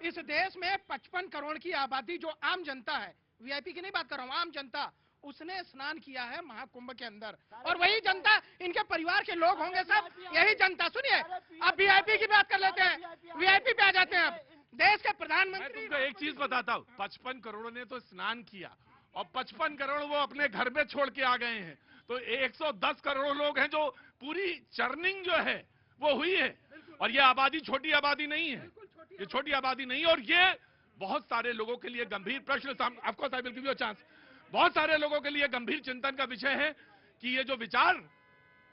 इस देश में 55 करोड़ की आबादी जो आम जनता है, वीआईपी की नहीं बात कर रहा हूँ, आम जनता, उसने स्नान किया है महाकुंभ के अंदर। और वही जनता, इनके परिवार के लोग होंगे सब, यही जनता। सुनिए, अब वीआईपी की बात कर लेते हैं, वीआईपी पे आ जाते हैं। अब देश के प्रधानमंत्री, तुमको एक चीज बताता हूँ, 55 करोड़ ने तो स्नान किया और 55 करोड़ वो अपने घर में छोड़ के आ गए हैं। तो 110 करोड़ लोग हैं जो पूरी चर्निंग जो है वो हुई है। और ये आबादी छोटी आबादी नहीं है, ये छोटी आबादी नहीं। और ये बहुत सारे लोगों के लिए गंभीर प्रश्न, of course I will give you a chance, बहुत सारे लोगों के लिए गंभीर चिंतन का विषय है कि ये जो विचार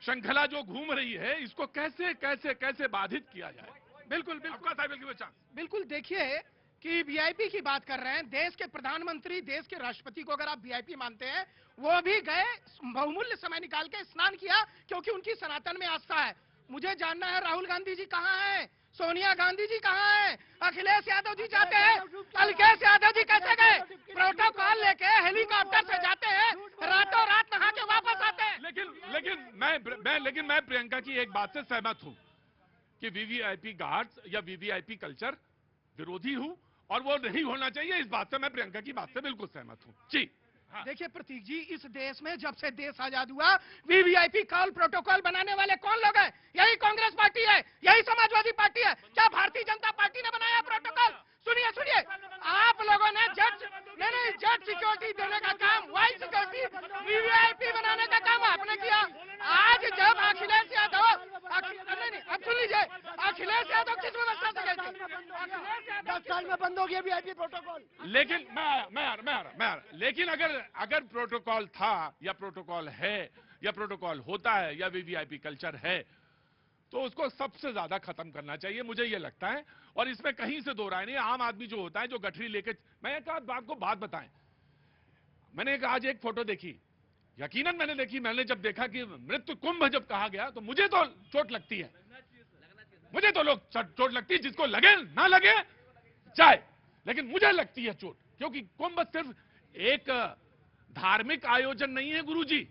श्रृंखला जो घूम रही है इसको कैसे कैसे कैसे बाधित किया जाए। बिल्कुल बिल्कुल आपका साहब की चांस। बिल्कुल देखिए कि वीआईपी की बात कर रहे हैं, देश के प्रधानमंत्री, देश के राष्ट्रपति को अगर आप वीआईपी मानते हैं, वो भी गए बहुमूल्य समय निकाल के स्नान किया क्योंकि उनकी सनातन में आस्था है। मुझे जानना है राहुल गांधी जी कहाँ हैं, सोनिया गांधी जी कहाँ हैं, अखिलेश यादव जी जाते हैं, अलकेश यादव जी कैसे गए, प्रोटोकॉल लेके हेलीकॉप्टर से जाते हैं, रातों रात नहा के वापस आते हैं। लेकिन मैं प्रियंका की एक बात से सहमत हूं कि वीवीआईपी गार्ड्स या वीवीआईपी कल्चर विरोधी हूं और वो नहीं होना चाहिए। इस बात से मैं प्रियंका की बात से बिल्कुल सहमत हूं जी। देखिए प्रतीक जी, इस देश में जब से देश आजाद हुआ वीवीआईपी कॉल प्रोटोकॉल बनाने वाले कौन लोग हैं? यही कांग्रेस पार्टी है, यही समाजवादी पार्टी है। क्या भारतीय जनता पार्टी ने बनाया प्रोटोकॉल? सुनिए सुनिए, आप लोगों ने जेट सिक्योरिटी देने का काम, वाइड सिक्योरिटी, वीवीआईपी बनाने का काम आपने किया। आज जब अखिलेश यादव, अब सुन लीजिए, अखिलेश यादव किस व्यवस्था से गए थे? 10 साल में बंद हो गया वीआईपी प्रोटोकॉल। लेकिन लेकिन अगर प्रोटोकॉल था या प्रोटोकॉल है या प्रोटोकॉल होता है या वीवीआईपी कल्चर है तो उसको सबसे ज्यादा खत्म करना चाहिए, मुझे ये लगता है। और इसमें कहीं से दो राय नहीं। आम आदमी जो होता है, जो गठरी लेके, मैं एक आपको बात बताएं, मैंने आज एक फोटो देखी, यकीनन मैंने देखी, मैंने जब देखा कि मृत्यु कुंभ जब कहा गया तो मुझे तो चोट लगती है, मुझे तो लोग चोट लगती है, जिसको लगे ना लगे जाए, लेकिन मुझे लगती है चोट, क्योंकि कुंभ सिर्फ एक धार्मिक आयोजन नहीं है गुरुजी,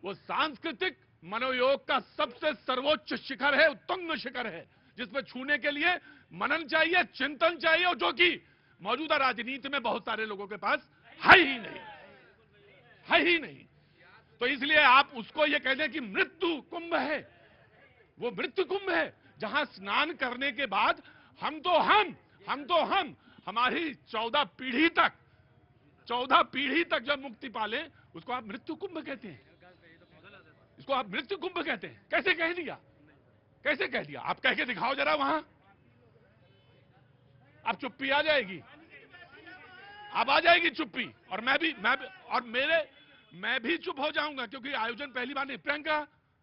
वो सांस्कृतिक मनोयोग का सबसे सर्वोच्च शिखर है, उत्तुंग शिखर है, जिसमें छूने के लिए मनन चाहिए, चिंतन चाहिए, और जो कि मौजूदा राजनीति में बहुत सारे लोगों के पास है ही नहीं। तो इसलिए आप उसको ये कह दें कि मृत्यु कुंभ है, वो मृत्यु कुंभ है जहां स्नान करने के बाद हम तो हम हमारी 14 पीढ़ी तक जब मुक्ति पाले, उसको आप मृत्यु कुंभ कहते हैं, इसको आप मृत्यु कुंभ कहते हैं। कैसे कह दिया? आप कह के दिखाओ जरा वहां, अब चुप्पी आ जाएगी, अब आ जाएगी चुप्पी, और मैं भी चुप हो जाऊंगा, क्योंकि आयोजन पहली बार नहीं। प्रियंका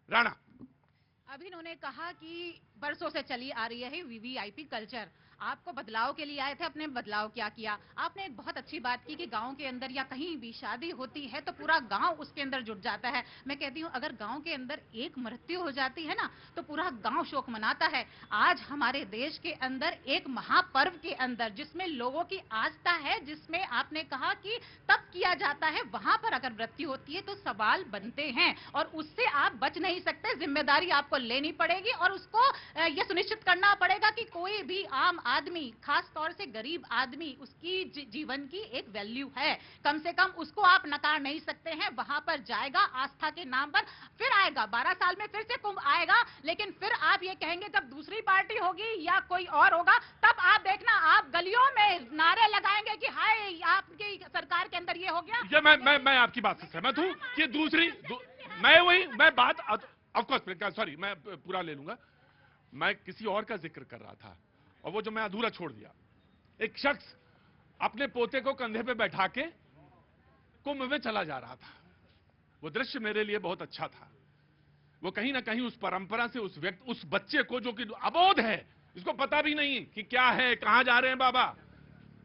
राणा, अभी इन्होंने कहा कि बरसों से चली आ रही है वीवीआईपी कल्चर, आपको बदलाव के लिए आए थे, अपने बदलाव क्या किया? आपने एक बहुत अच्छी बात की कि गांव के अंदर या कहीं भी शादी होती है तो पूरा गांव उसके अंदर जुट जाता है। मैं कहती हूं अगर गांव के अंदर एक मृत्यु हो जाती है ना तो पूरा गांव शोक मनाता है। आज हमारे देश के अंदर एक महापर्व के अंदर जिसमें लोगों की आस्था है, जिसमें आपने कहा कि तब किया जाता है, वहां पर अगर मृत्यु होती है तो सवाल बनते हैं और उससे आप बच नहीं सकते। जिम्मेदारी आपको लेनी पड़ेगी और उसको यह सुनिश्चित करना पड़ेगा कि कोई भी आम आदमी, खास तौर से गरीब आदमी, उसकी जीवन की एक वैल्यू है, कम से कम उसको आप नकार नहीं सकते हैं। वहां पर जाएगा आस्था के नाम पर, फिर आएगा 12 साल में फिर से कुंभ आएगा, लेकिन फिर आप ये कहेंगे जब दूसरी पार्टी होगी या कोई और होगा, तब आप देखना आप गलियों में नारे लगाएंगे कि हाय आपकी सरकार के अंदर ये हो गया। ये मैं आपकी बात से सहमत हूं कि मैं बात ऑफकोर्स, सॉरी मैं पूरा ले लूंगा, मैं किसी और का जिक्र कर रहा था और वो जो मैं अधूरा छोड़ दिया। एक शख्स अपने पोते को कंधे पे बैठा के कुंभ में चला जा रहा था, वो दृश्य मेरे लिए बहुत अच्छा था। वो कहीं ना कहीं उस परंपरा से उस बच्चे को जो कि अबोध है, इसको पता भी नहीं कि क्या है, कहां जा रहे हैं बाबा,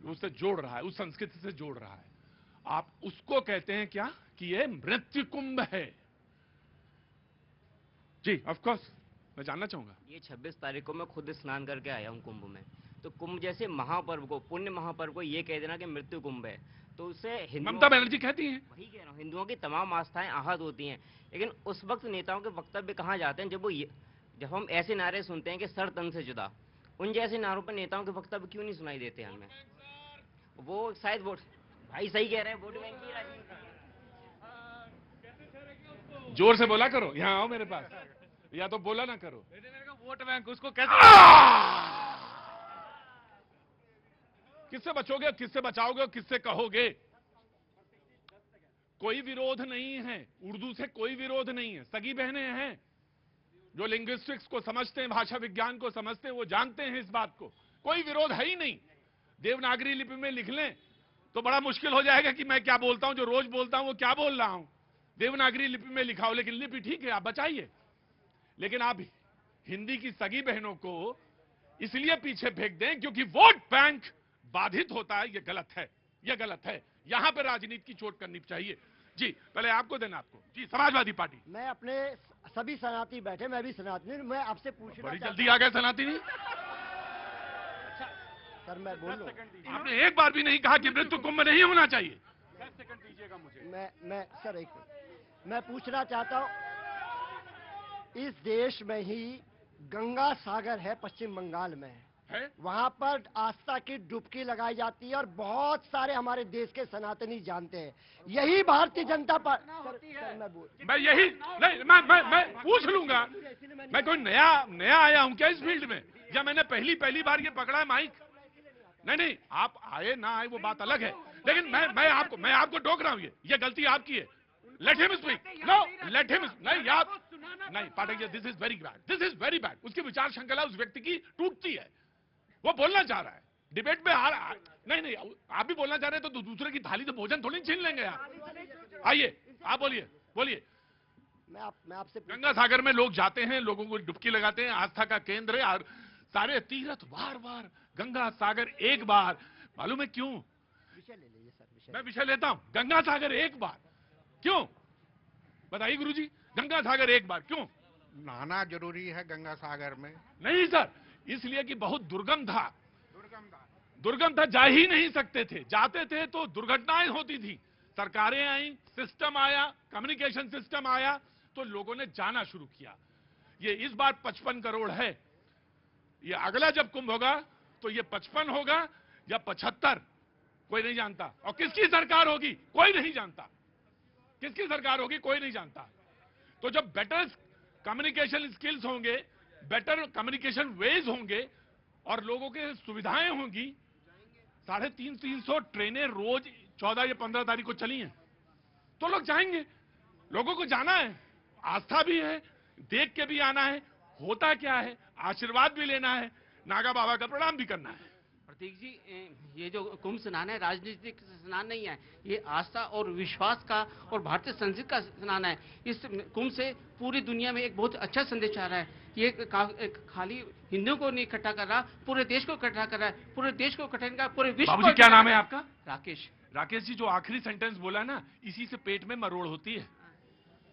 उससे जोड़ रहा है, उस संस्कृति से जोड़ रहा है। आप उसको कहते हैं क्या कि ये मृत्यु कुंभ है? जी ऑफ कोर्स मैं जानना चाहूंगा। ये 26 तारीख को मैं खुद स्नान करके आया हूँ कुंभ में, तो कुंभ जैसे महापर्व को, पुण्य महापर्व को ये कह देना कि मृत्यु कुंभ है, तो उससे ममता बनर्जी कहती हैं, वही कह रहा हूँ, हिंदुओं की तमाम आस्थाएं आहत होती हैं। लेकिन उस वक्त नेताओं के वक्तव्य कहाँ जाते हैं जब हम ऐसे नारे सुनते हैं कि सर तन से जुदा, उन जैसे नारों पर नेताओं के वक्तव्य क्यों नहीं सुनाई देते हमें? वो शायद वोट, भाई सही कह रहे हैं, वोट बैंक की राजनीति। जोर से बोला करो, यहाँ आओ मेरे पास, या तो बोला ना करो। वोट बैंक उसको कैसे, किससे बचोगे, किससे बचाओगे, किससे कहोगे? कोई विरोध नहीं है, उर्दू से कोई विरोध नहीं है। सगी बहनें हैं जो लिंग्विस्टिक्स को समझते हैं, भाषा विज्ञान को समझते हैं, वो जानते हैं इस बात को, कोई विरोध है ही नहीं। देवनागरी लिपि में लिख लें तो बड़ा मुश्किल हो जाएगा कि मैं क्या बोलता हूं, जो रोज बोलता हूं वो क्या बोल रहा हूं। देवनागरी लिपि में लिखा हो, लेकिन लिपि ठीक है, आप बचाइए, लेकिन आप हिंदी की सगी बहनों को इसलिए पीछे फेंक दें क्योंकि वोट बैंक बाधित होता है। ये गलत है, ये गलत है। यहां पर राजनीति की चोट करनी चाहिए। जी, पहले आपको देना, आपको। जी, समाजवादी पार्टी। मैं अपने सभी सनातनी बैठे, मैं भी सनातनी, मैं आपसे पूछना बड़ी जल्दी आ गए सनातनी। सर मैं बोलूं, आपने एक बार भी नहीं कहा कि मृत्यु कुंभ नहीं होना चाहिए। 10 सेकंड दीजिएगा मुझे। मैं सर एक मिनट, मैं पूछना चाहता हूं, इस देश में ही गंगा सागर है, पश्चिम बंगाल में है, वहां पर आस्था की डुबकी लगाई जाती है और बहुत सारे हमारे देश के सनातनी जानते हैं। यही भारतीय जनता पार्टी। मैं यही नहीं, मैं पूछ लूंगा। मैं कोई नया आया हूं क्या इस फील्ड में, या मैंने पहली बार ये पकड़ा है माइक? नहीं, आप आए ना आए वो बात अलग है, लेकिन मैं आपको टोक रहा हूं। ये गलती आपकी है। Let him speak. No, let him नहीं, यार नहीं Pathak ji, this is very bad, this is very bad. उसकी विचार श्रृंखला उस व्यक्ति की टूटती है। वो बोलना चाह रहा है, डिबेट में आ रहा है। नहीं, आप भी बोलना चाह रहे हैं तो दूसरे की थाली से भोजन थोड़ी छीन लेंगे आप। आइए, आप बोलिए। मैं आपसे गंगा सागर में लोग जाते हैं, लोगों को डुबकी लगाते हैं, आस्था का केंद्र है, और सारे तीर्थ बार गंगा सागर एक बार। मालूम है क्यों? विषय ले लीजिए सर। मैं विषय लेता हूं। गंगा सागर एक बार क्यों, बताइए गुरुजी, गंगा सागर एक बार क्यों? नहाना जरूरी है गंगा सागर में। नहीं सर, इसलिए कि बहुत दुर्गम था, जा ही नहीं सकते थे। जाते थे तो दुर्घटनाएं होती थी। सरकारें आई, सिस्टम आया, कम्युनिकेशन सिस्टम आया, तो लोगों ने जाना शुरू किया। ये इस बार 55 करोड़ है। ये अगला जब कुंभ होगा तो ये 55 होगा या 75, कोई नहीं जानता। और किसकी सरकार होगी कोई नहीं जानता, किसकी सरकार होगी कोई नहीं जानता। तो जब बेटर कम्युनिकेशन स्किल्स होंगे, बेटर कम्युनिकेशन वेज होंगे और लोगों के सुविधाएं होंगी, 350 ट्रेनें रोज 14 या 15 तारीख को चली हैं, तो लोग जाएंगे। लोगों को जाना है, आस्था भी है, देख के भी आना है, होता क्या है, आशीर्वाद भी लेना है, नागा बाबा का प्रणाम भी करना है। प्रतीक जी, ये जो कुंभ स्नान है राजनीतिक स्नान नहीं है, ये आस्था और विश्वास का और भारतीय संस्कृति का स्नान है। इस कुंभ से पूरी दुनिया में एक बहुत अच्छा संदेश आ रहा है। ये खाली हिंदुओं को नहीं इकट्ठा कर रहा, पूरे देश को इकट्ठा कर रहा है, पूरे देश को इकट्ठा कर, पूरे विश्व को। क्या नाम है आपका? राकेश जी, जो आखिरी सेंटेंस बोला ना, इसी से पेट में मरोड़ होती है।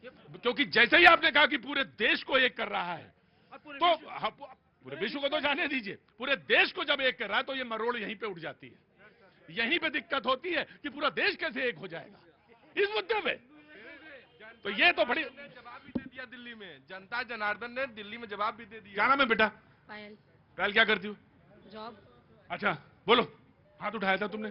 क्योंकि जैसे ही आपने कहा कि पूरे देश को एक कर रहा है, तो पूरे विश्व को तो जाने दीजिए, पूरे देश को जब एक कर रहा है तो ये मरोड़ यहीं पे उठ जाती है। यहीं पे दिक्कत होती है कि पूरा देश कैसे एक हो जाएगा इस मुद्दे पे। तो ये तो बड़ी जवाब भी दे दिया दिल्ली में, जनता जनार्दन ने दिल्ली में जवाब भी दे दिया। क्या नाम है बेटा? पायल। क्या करती हो? जॉब। अच्छा, बोलो, हाथ उठाया था तुमने?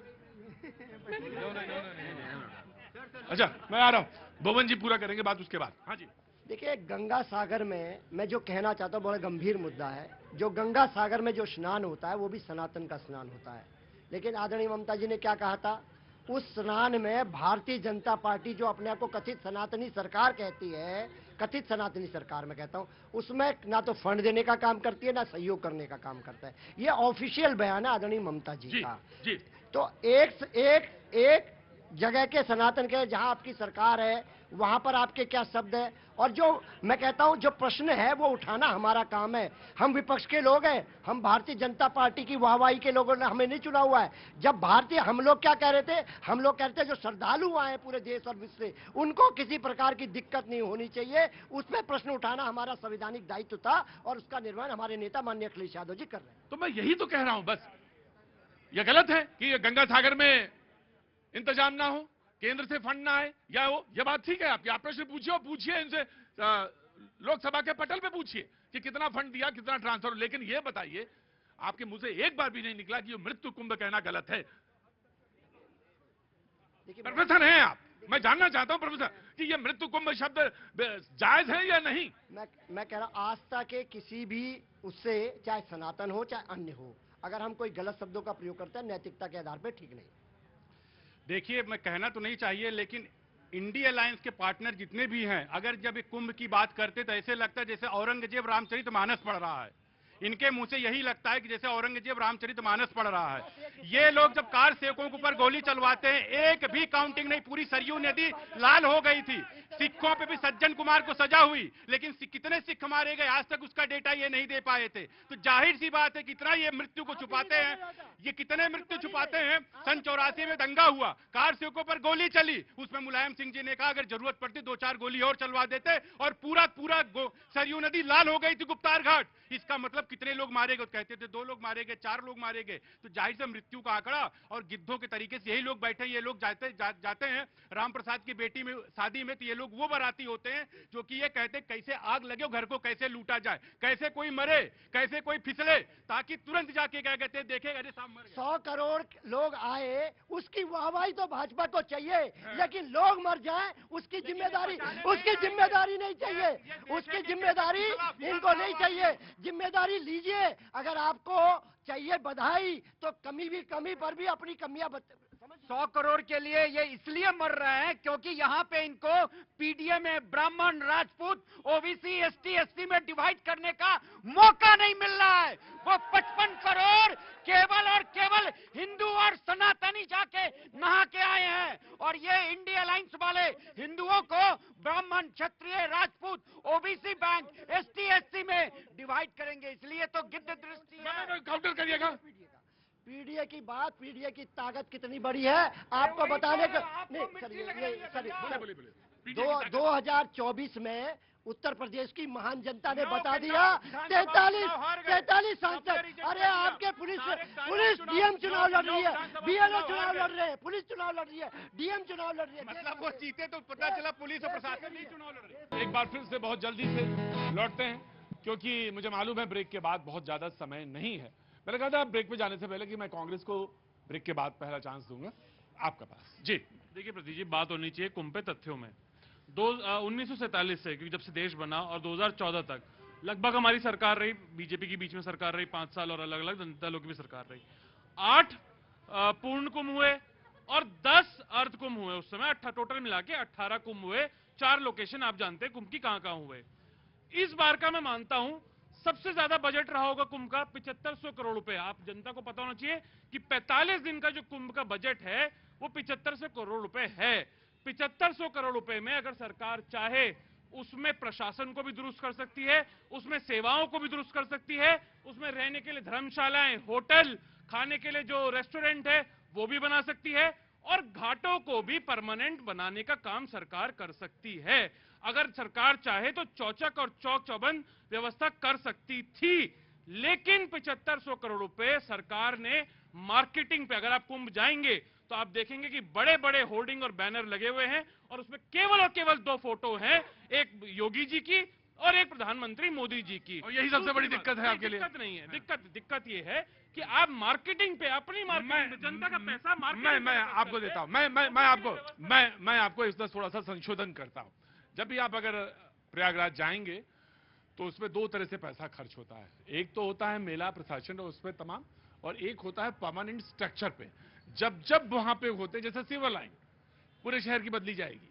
अच्छा, मैं आ रहा हूँ, भुवन जी पूरा करेंगे बात उसके बाद। हाँ जी। देखिए, गंगा सागर में मैं जो कहना चाहता हूँ बड़ा गंभीर मुद्दा है। जो गंगा सागर में जो स्नान होता है वो भी सनातन का स्नान होता है, लेकिन आदरणीय ममता जी ने क्या कहा था, उस स्नान में भारतीय जनता पार्टी जो अपने आप को कथित सनातनी सरकार कहती है, कथित सनातनी सरकार मैं कहता हूँ, उसमें ना तो फंड देने का काम करती है ना सहयोग करने का काम करता है। ये ऑफिशियल बयान है आदरणीय ममता जी का। तो एक जगह के सनातन के जहां आपकी सरकार है वहां पर आपके क्या शब्द है, और जो मैं कहता हूं जो प्रश्न है वो उठाना हमारा काम है। हम विपक्ष के लोग हैं, हम भारतीय जनता पार्टी की वाहवाही के लोगों ने हमें नहीं चुना हुआ है। जब हम लोग क्या कह रहे थे, हम लोग कहते हैं जो श्रद्धालु आए हैं पूरे देश और विश्व से, उनको किसी प्रकार की दिक्कत नहीं होनी चाहिए, उसमें प्रश्न उठाना हमारा संवैधानिक दायित्व था और उसका निर्वहन हमारे नेता माननीय अखिलेश यादव जी कर रहे हैं। तो मैं यही तो कह रहा हूं, बस ये गलत है कि गंगा सागर में इंतजाम ना हो, केंद्र से फंड ना आए, या हो, ये बात ठीक है आपकी, आप प्रश्न पूछिए इनसे, लोकसभा के पटल पे पूछिए कि कितना फंड दिया, कितना ट्रांसफर। लेकिन ये बताइए, आपके मुंह से एक बार भी नहीं निकला कि ये मृत्यु कुंभ कहना गलत है। प्रोफेसर हैं आप, मैं जानना चाहता हूं प्रोफेसर कि ये मृत्यु कुंभ शब्द जायज है या नहीं। मैं कह रहा हूं आस्था के किसी भी उससे, चाहे सनातन हो चाहे अन्य हो, अगर हम कोई गलत शब्दों का प्रयोग करते हैं नैतिकता के आधार पर, ठीक नहीं। देखिए, मैं कहना तो नहीं चाहिए, लेकिन इंडिया अलायंस के पार्टनर जितने भी हैं, अगर जब एक कुंभ की बात करते तो ऐसे लगता है जैसे औरंगजेब रामचरितमानस पढ़ रहा है। इनके मुंह से यही लगता है कि जैसे औरंगजेब रामचरितमानस पढ़ रहा है। ये लोग जब कार सेवकों के ऊपर गोली चलवाते हैं, एक भी काउंटिंग नहीं, पूरी सरयू नदी लाल हो गई थी। सिखों पे भी सज्जन कुमार को सजा हुई, लेकिन कितने सिख मारे गए आज तक उसका डेटा ये नहीं दे पाए थे। तो जाहिर सी बात है कितना ये मृत्यु को छुपाते हैं, ये कितने मृत्यु छुपाते हैं। सन 84 में दंगा हुआ, कार सेवकों पर गोली चली, उसमें मुलायम सिंह जी ने कहा अगर जरूरत पड़ती 2-4 गोली और चलवा देते, और पूरा सरयू नदी लाल हो गई थी गुप्तार घाट। इसका मतलब कितने लोग मारे गए? कहते थे 2 लोग मारे गए, 4 लोग मारे गए। तो जाहिर से मृत्यु का आंकड़ा और गिद्धों के तरीके से यही लोग बैठे, ये लोग जाते हैं राम प्रसाद की बेटी में शादी में, तो ये लोग वो बाराती होते हैं जो कि ये कहते कैसे आग लगे घर को कैसे लूटा जाए, कैसे कोई मरे, कैसे कोई फिसले, ताकि तुरंत जाके क्या कहते हैं देखेगा अरे साहब मर गए। 100 करोड़ लोग आए, उसकी वाहवाही तो भाजपा को चाहिए, लेकिन लोग मर जाएं उसकी जिम्मेदारी नहीं चाहिए, उसकी जिम्मेदारी इनको नहीं चाहिए। जिम्मेदारी लीजिए, अगर आपको चाहिए बधाई तो कमी पर भी अपनी कमियां 100 करोड़ के लिए ये इसलिए मर रहे हैं क्योंकि यहाँ पे इनको पीडीए में ब्राह्मण, राजपूत, ओबीसी, एसटी, एससी में डिवाइड करने का मौका नहीं मिल रहा है। वो 55 करोड़ केवल और केवल हिंदू और सनातनी जाके नहा के आए हैं, और ये इंडिया अलायंस वाले हिंदुओं को Brahmin, Kshatriya, Rajput, OBC bank, ST, SC में डिवाइड करेंगे। इसलिए तो गिद्ध दृष्टि है। काउंटर करिएगा। पीडीए की बात, पीडीए की ताकत कितनी बड़ी है आपको बताने का नहीं। 2024 में उत्तर प्रदेश की महान जनता ने बता दिया 43 सांसद। अरे आपके पुलिस डीएम चुनाव लड़ रही है, बीएलओ चुनाव लड़ रहे हैं, पुलिस चुनाव लड़ रही है, डीएम चुनाव लड़ रही है। मतलब वो जीते तो पता चला पुलिस और प्रशासन नहीं चुनाव लड़ रहे। एक बार फिर से बहुत जल्दी से लौटते हैं, क्योंकि मुझे मालूम है ब्रेक के बाद बहुत ज्यादा समय नहीं है। मैंने कहा था ब्रेक पे जाने से पहले कि मैं कांग्रेस को ब्रेक के बाद पहला चांस दूंगा, आपका पास। जी देखिए प्रतीक जी, बात होनी चाहिए कुंभ पे तथ्यों में। 1947 से, क्योंकि जब से देश बना, और 2014 तक लगभग हमारी सरकार रही, बीजेपी की बीच में सरकार रही 5 साल, और अलग अलग जनता दलों की भी सरकार रही। 8 पूर्ण कुंभ हुए और 10 अर्ध कुंभ हुए। उस समय टोटल मिला के 18 कुंभ हुए। 4 लोकेशन आप जानते हैं कुंभ की कहां हुए। इस बार का मैं मानता हूं सबसे ज्यादा बजट रहा होगा कुंभ का 7500 करोड़ रुपए। आप जनता को पता होना चाहिए कि 45 दिन का जो कुंभ का बजट है वो 7500 करोड़ रुपए है। 7500 करोड़ रुपए में अगर सरकार चाहे उसमें प्रशासन को भी दुरुस्त कर सकती है, उसमें सेवाओं को भी दुरुस्त कर सकती है, उसमें रहने के लिए धर्मशालाएं, होटल, खाने के लिए जो रेस्टोरेंट है वो भी बना सकती है, और घाटों को भी परमानेंट बनाने का काम सरकार कर सकती है। अगर सरकार चाहे तो चौचक और चौक चौबंद व्यवस्था कर सकती थी, लेकिन 7500 करोड़ रुपए सरकार ने मार्केटिंग पे, अगर आप कुंभ जाएंगे तो आप देखेंगे कि बड़े बड़े होर्डिंग और बैनर लगे हुए हैं, और उसमें केवल और केवल 2 फोटो हैं, एक योगी जी की और एक प्रधानमंत्री मोदी जी की। और यही सबसे बड़ी दिक्कत है आपके लिए। दिक्कत नहीं है, दिक्कत ये है कि आप मार्केटिंग पे, अपनी मार्केटिंग पे जनता का पैसा मार्केटिंग मैं आपको देता हूं, मैं आपको इसमें थोड़ा सा संशोधन करता हूं। जब भी आप अगर प्रयागराज जाएंगे तो उसमें 2 तरह से पैसा खर्च होता है। एक तो होता है मेला प्रशासन और उसमें तमाम, और एक होता है परमानेंट स्ट्रक्चर पे। जब वहां पे होते, जैसे सीवर लाइन पूरे शहर की बदली जाएगी,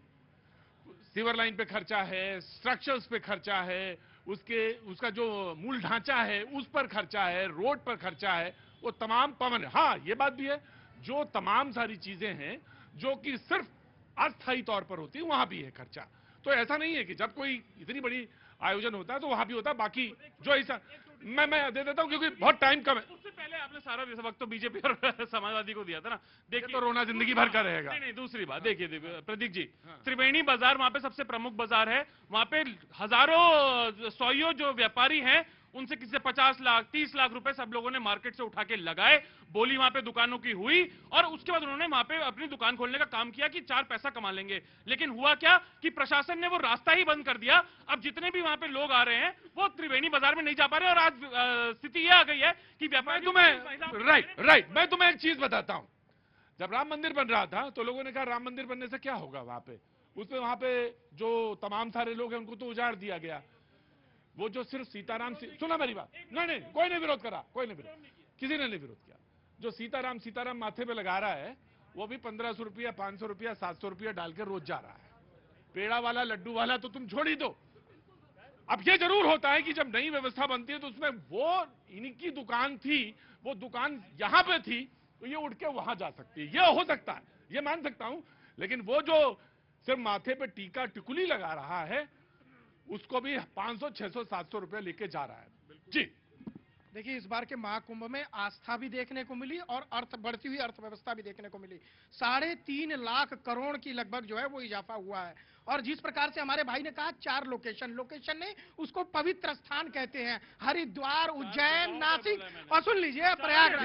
सीवर लाइन पे खर्चा है, स्ट्रक्चर्स पे खर्चा है, उसका जो मूल ढांचा है उस पर खर्चा है, रोड पर खर्चा है, वो तमाम परमानेंट। हाँ, ये बात भी है, जो तमाम सारी चीजें हैं जो कि सिर्फ अस्थायी तौर पर होती है, वहां भी है खर्चा। तो ऐसा नहीं है कि जब कोई इतनी बड़ी आयोजन होता है तो वहां भी होता है, बाकी जो ऐसा मैं दे देता हूं क्योंकि बहुत टाइम कम है। उससे पहले आपने सारा वक्त तो बीजेपी और समाजवादी को दिया था ना। देखिए तो रोना जिंदगी भर का रहेगा। नहीं, दूसरी बात देखिए प्रदीप जी, त्रिवेणी बाजार वहां पे सबसे प्रमुख बाजार है। वहां पे हजारों सौयों जो व्यापारी हैं, उनसे किसी से 50 लाख 30 लाख रुपए सब लोगों ने मार्केट से उठा के लगाए, बोली वहां पे दुकानों की हुई, और उसके बाद उन्होंने वहां पे अपनी दुकान खोलने का काम किया कि 4 पैसा कमा लेंगे। लेकिन हुआ क्या कि प्रशासन ने वो रास्ता ही बंद कर दिया। अब जितने भी वहां पे लोग आ रहे हैं वो त्रिवेणी बाजार में नहीं जा पा रहे, और आज स्थिति यह आ गई है कि व्यापारी राइट मैं तुम्हें एक चीज बताता हूं। जब राम मंदिर बन रहा था तो लोगों ने कहा राम मंदिर बनने से क्या होगा, वहां पे उसमें वहां पे जो तमाम सारे लोग हैं उनको तो उजाड़ दिया गया। वो जो सिर्फ सीताराम सुना मेरी बात, नहीं कोई नहीं विरोध करा, कोई नहीं विरोध, किसी ने नहीं विरोध किया। जो सीताराम माथे पे लगा रहा है वो भी 1500 रुपया, 500 रुपया, 700 रुपया डाल के रोज जा रहा है। पेड़ा वाला, लड्डू वाला तो तुम छोड़ ही दो। अब ये जरूर होता है कि जब नई व्यवस्था बनती है तो उसमें वो इनकी दुकान थी, वो दुकान यहां पे थी तो ये उठ के वहां जा सकती है, ये हो सकता है, ये मान सकता हूं। लेकिन वो जो सिर्फ माथे पे टीका टिकुली लगा रहा है, उसको भी 500, 600, 700 रुपए लेके जा रहा है। जी देखिए, इस बार के महाकुंभ में आस्था भी देखने को मिली और बढ़ती हुई अर्थव्यवस्था भी देखने को मिली। 3.5 लाख करोड़ की लगभग जो है वो इजाफा हुआ है। और जिस प्रकार से हमारे भाई ने कहा 4 लोकेशन नहीं, उसको पवित्र स्थान कहते हैं, हरिद्वार, उज्जैन, नासिक और सुन लीजिए प्रयागराज।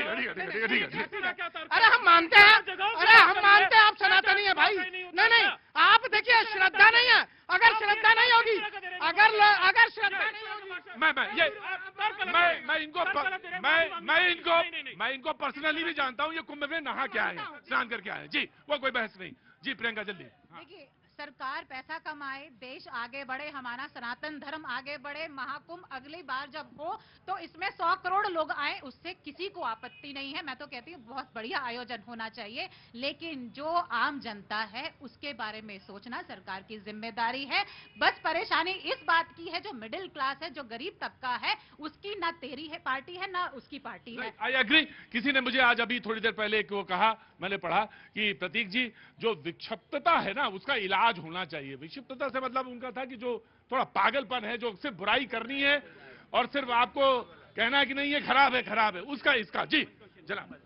अरे हम मानते हैं, आप सनातनी है भाई। नहीं, आप देखिए, श्रद्धा नहीं है। अगर श्रद्धा नहीं होगी, अगर श्रद्धा नहीं होगी, मैं इनको पर्सनली भी जानता हूँ। ये कुंभ में नहा के आए हैं, स्नान करके आए हैं। जी, वो कोई बहस नहीं। जी प्रियंका, जल्दी। देखिए, सरकार पैसा कमाए, देश आगे बढ़े, हमारा सनातन धर्म आगे बढ़े। महाकुंभ अगली बार जब हो तो इसमें 100 करोड़ लोग आए, उससे किसी को आपत्ति नहीं है। मैं तो कहती हूँ बहुत बढ़िया आयोजन होना चाहिए, लेकिन जो आम जनता है उसके बारे में सोचना सरकार की जिम्मेदारी है। बस परेशानी इस बात की है, जो मिडिल क्लास है, जो गरीब तबका है, उसकी ना तेरी है पार्टी है ना उसकी पार्टी है। I agree. किसी ने मुझे आज अभी थोड़ी देर पहले वो कहा, मैंने पढ़ा कि प्रतीक जी, जो विक्षिप्तता है ना, उसका इलाज होना चाहिए। विक्षिप्तता से मतलब उनका था कि जो थोड़ा पागलपन है, जो सिर्फ बुराई करनी है और सिर्फ आपको कहना है कि नहीं ये खराब है, उसका इसका। जी जनाब।